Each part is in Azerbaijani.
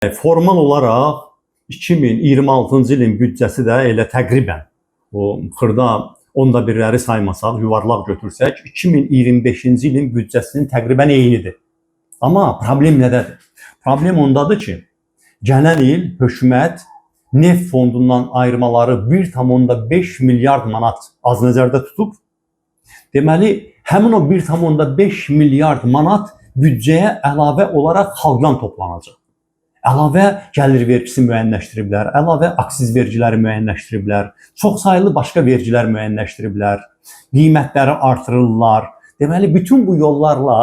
Formal olaraq 2026-cı ilin büdcəsi də elə təqribən o xırda onda birləri saymasaq, yuvarlaq götürsək 2025-ci ilin büdcəsinin təqribən eynidir. Amma problem nədədir? Problem ondadır ki, gələn il hökumət neft fondundan ayırmaları 1,5 milyard manat az nəzərdə tutub. Deməli, həmin o 1,5 milyard manat büdcəyə əlavə olaraq xalqdan toplanacaq. Əlavə gəlir vergisi müəyyənləşdiriblər, əlavə aksiz vergiləri müəyyənləşdiriblər, çoxsaylı başqa vergilər müəyyənləşdiriblər, qiymətləri artırırlar. Deməli, bütün bu yollarla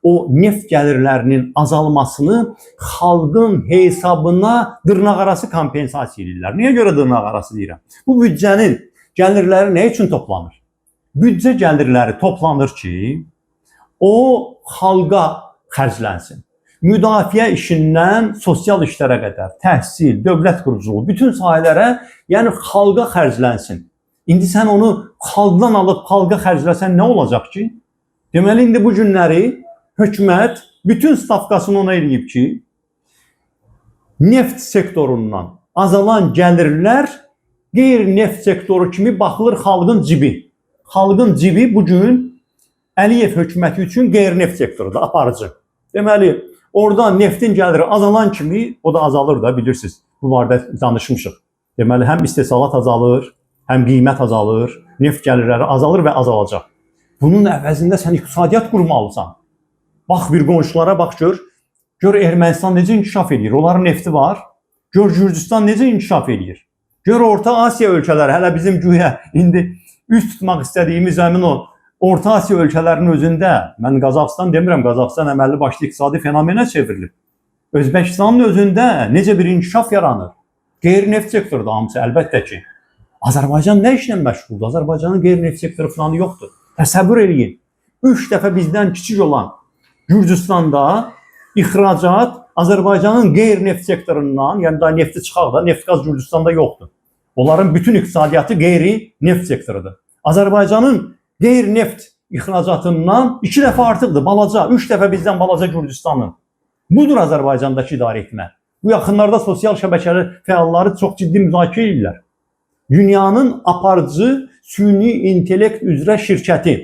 o neft gəlirlərinin azalmasını xalqın hesabına dırnaqarası kompensasiya edirlər. Niyə görə dırnaqarası deyirəm? Bu büdcənin gəlirləri nə üçün toplanır? Büdcə gəlirləri toplanır ki, o xalqa xərclənsin. Müdafiə işindən sosial işlərə qədər, təhsil, dövlət quruculuğu, bütün sahələrə, yəni xalqa xərclənsin. İndi sən onu xalqdan alıb xalqa xərcləsən nə olacaq ki? Deməli, indi bu günləri hökumət bütün stavkasını ona eləyib ki, neft sektorundan azalan gəlirlər qeyri-neft sektoru kimi baxılır xalqın cibi. Xalqın cibi bugün Əliyev hökuməti üçün qeyri-neft sektorudur, aparıcı. Deməli, orada neftin gəliri azalan kimi, o da azalır da, bilirsiniz. Bu barədə danışmışıq. Deməli, həm istehsalat azalır, həm qiymət azalır, neft gəlirləri azalır və azalacaq. Bunun əvəzində sən iqtisadiyyat qurmalısan. Bax, bir qonşulara bax, gör Ermənistan necə inkişaf edir, onların nefti var. Gör Gürcüstan necə inkişaf edir. Gör Orta Asiya ölkələri, hələ bizim güya indi üst tutmaq istədiyimiz əmin o Orta Asiya ölkələrinin özündə, mən Qazaxıstan demirəm, Qazaxıstan əməlli başlı iqtisadi fenomenə çevrilib. Özbəkistanın özündə necə bir inkişaf yaranır? Qeyri-neft sektoru da hamısı, əlbəttə ki. Azərbaycan nə işlə məşğuldur? Azərbaycanın qeyri-neft sektoru falan yoxdur. Təsəvvür eləyin. 3 dəfə bizdən kiçik olan Gürcüstanda ixracat Azərbaycanın qeyri-neft sektorundan, yəni da nefti çıxaq da, neft-qaz Gürcüstanda yoxdur. Onların bütün iqtisadiyyatı qeyri-neft sektorudur. Azərbaycanın qeyri-neft ixracatından 2 dəfə artıqdır, balaca, 3 dəfə bizdən balaca Gürcüstanın. Budur Azərbaycandakı idarə etmə. Bu yaxınlarda sosial şəbəkəli fəalları çox ciddi müzakirə edirlər. Dünyanın aparıcı süni intellekt üzrə şirkəti,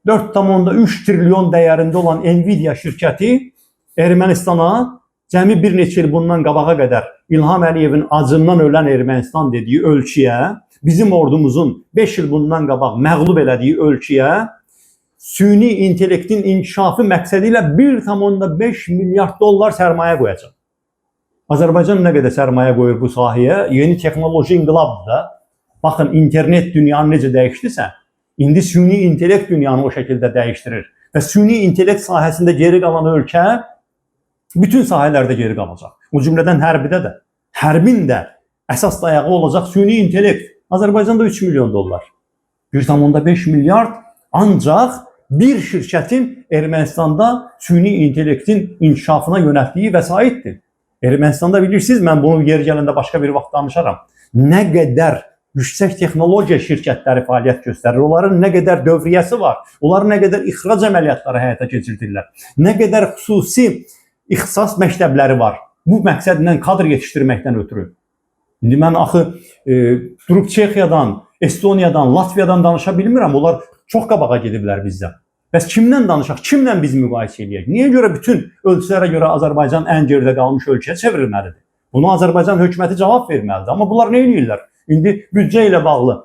4,3 trilyon dəyərində olan Nvidia şirkəti Ermənistana cəmi bir neçə il bundan qabağa qədər İlham Əliyevin acından ölən Ermənistan dediyi ölkəyə, bizim ordumuzun 5 il bundan qabaq məğlub elədiyi ölkəyə süni intellektin inkişafı məqsədi ilə 1,5 milyard dollar sərmayə qoyacaq. Azərbaycan nə qədər sərmayə qoyur bu sahəyə? Yeni texnoloji inqilabdır da. Baxın, internet dünyanı necə dəyişdirsə, indi süni intellekt dünyanı o şəkildə dəyişdirir. Və süni intellekt sahəsində geri qalan ölkə bütün sahələrdə geri qalacaq. O cümlədən hərbidə də. Hərbin də əsas dayağı olacaq süni intellekt. Azərbaycanda 3 milyon dollar. 1,5 milyard ancaq bir şirkətin Ermənistanda süni intellektin inkişafına yönəltdiyi vəsaitdir. Ermənistanda bilirsiniz, mən bunu yeri gələndə başqa bir vaxt danışaram. Nə qədər yüksək texnologiya şirkətləri fəaliyyət göstərir, onların nə qədər dövriyyəsi var, onların nə qədər ixrac əməliyyatları həyata keçirdirlər, nə qədər xüsusi ixtisas məktəbləri var bu məqsədlə kadr yetişdirməkdən ötürü. İndi mən axı durub Çexiyadan, Estoniyadan, Latviyadan danışa bilmirəm, onlar çox qabağa gediblər bizdən. Bəs kimlə danışaq, kimlə biz müqayisə edək? Niyə görə bütün ölçülərə görə Azərbaycan ən geridə qalmış ölkəyə çevrilməlidir? Bunu Azərbaycan hökuməti cavab verməlidir. Amma bunlar nə edirlər? İndi büdcə ilə bağlı,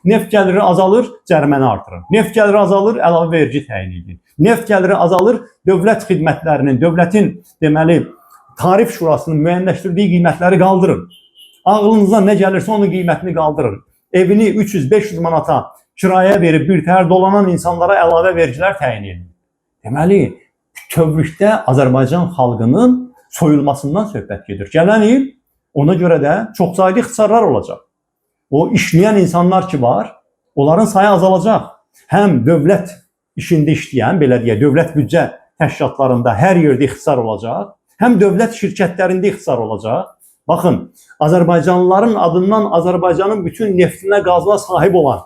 neft gəliri azalır, cəriməni artırır. Neft gəliri azalır, əlavə vergi təyin edir. Neft gəliri azalır, dövlət xidmətlərinin, dövlətin deməli tarif şurasının müəyyənləşdirdiyi qiymətləri qaldırır. Ağlınıza nə gəlirsə onun qiymətini qaldırır. Evini 300-500 manata kiraya verib bir təhər dolanan insanlara əlavə vergilər təyin edir. Deməli, bütövlükdə Azərbaycan xalqının soyulmasından söhbət gedir. Gələn il ona görə də çoxsaylı ixtisarlar olacaq. O işləyən insanlar ki var, onların sayı azalacaq. Həm dövlət işində işləyən, belə deyə, dövlət büdcə təşkilatlarında hər yerdə ixtisar olacaq, həm dövlət şirkətlərində ixtisar olacaq. Baxın, Azərbaycanlıların adından Azərbaycanın bütün neftinə, qazına sahib olan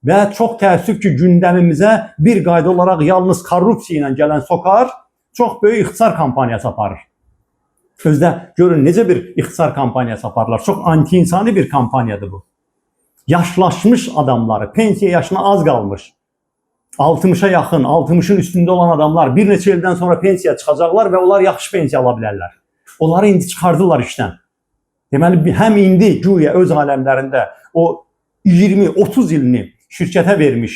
və çox təəssüf ki, gündəmimizə bir qayda olaraq yalnız korrupsiya ilə gələn SOCAR çox böyük ixtisar kampaniyası aparır. Özdə görün necə bir ixtisar kampaniyası aparırlar. Çox anti-insani bir kampaniyadır bu. Yaşlaşmış adamları, pensiya yaşına az qalmış, 60'a yaxın, 60'ın üstündə olan adamlar bir neçə ildən sonra pensiya çıxacaqlar və onlar yaxşı pensiya ala bilərlər. Onları indi çıxardılar işdən. Deməli, həm indi güya öz aləmlərində o 20-30 ilini şirkətə vermiş,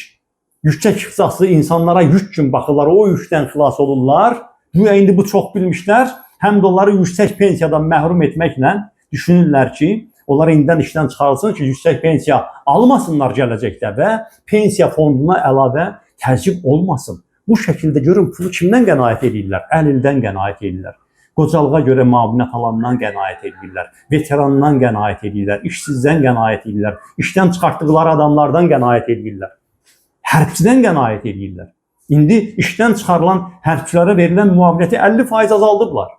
yüksək ixtisaslı insanlara yük kimi baxırlar, o yükdən xilas olurlar. Güya indi bu çox bilmişlər, həm də onları yüksək pensiyadan məhrum etməklə düşünürlər ki, onlar indidən işdən çıxarılsın ki, yüksək pensiya almasınlar gələcəkdə və pensiya fonduna əlavə təzyiq olmasın. Bu şəkildə görün, pulu kimdən qənaət edirlər? Əlildən qənaət edirlər. Qocalığa görə müavinət alandan qənaət edirlər. Veterandan qənaət edirlər. İşsizdən qənaət edirlər. İşdən çıxartdıqları adamlardan qənaət edirlər. Hərbçidən qənaət edirlər. İndi işdən çıxarılan hərbçilərə verilən müavinəti 50% azaldıblar.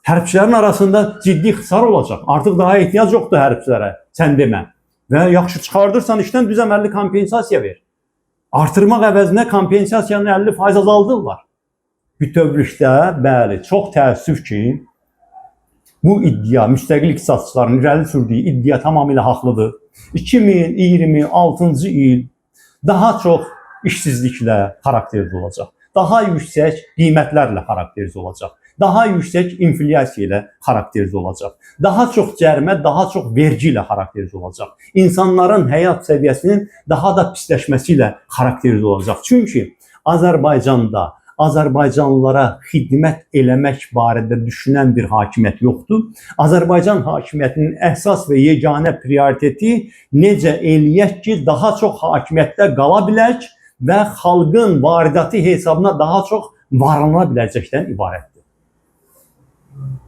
Hərbçilərin arasında ciddi ixtisar olacaq. Artıq daha ehtiyac yoxdur hərbçilərə, sən demə. Və yaxşı çıxardırsan işdən düz əməlli kompensasiya ver. Artırmaq əvəzinə kompensasiyanı 50% azaldırlar. Bütövlükdə, bəli, çox təəssüf ki, bu iddia, müstəqil iqtisadçıların irəli sürdüyü iddia tamamilə haqlıdır. 2026-cı il daha çox işsizliklə xarakterizə olacaq. Daha yüksək qiymətlərlə xarakterizə olacaq. Daha yüksək inflyasiya ilə xarakterizə olacaq. Daha çox cərimə, daha çox vergi ilə xarakterizə olacaq. İnsanların həyat səviyyəsinin daha da pisləşməsi ilə xarakterizə olacaq. Çünki Azərbaycanda Azərbaycanlılara xidmət eləmək barədə düşünən bir hakimiyyət yoxdur. Azərbaycan hakimiyyətinin əsas və yeganə prioriteti necə eləyək ki, daha çox hakimiyyətdə qala bilək və xalqın varidatı hesabına daha çox varlana biləcəkdən ibarətdir.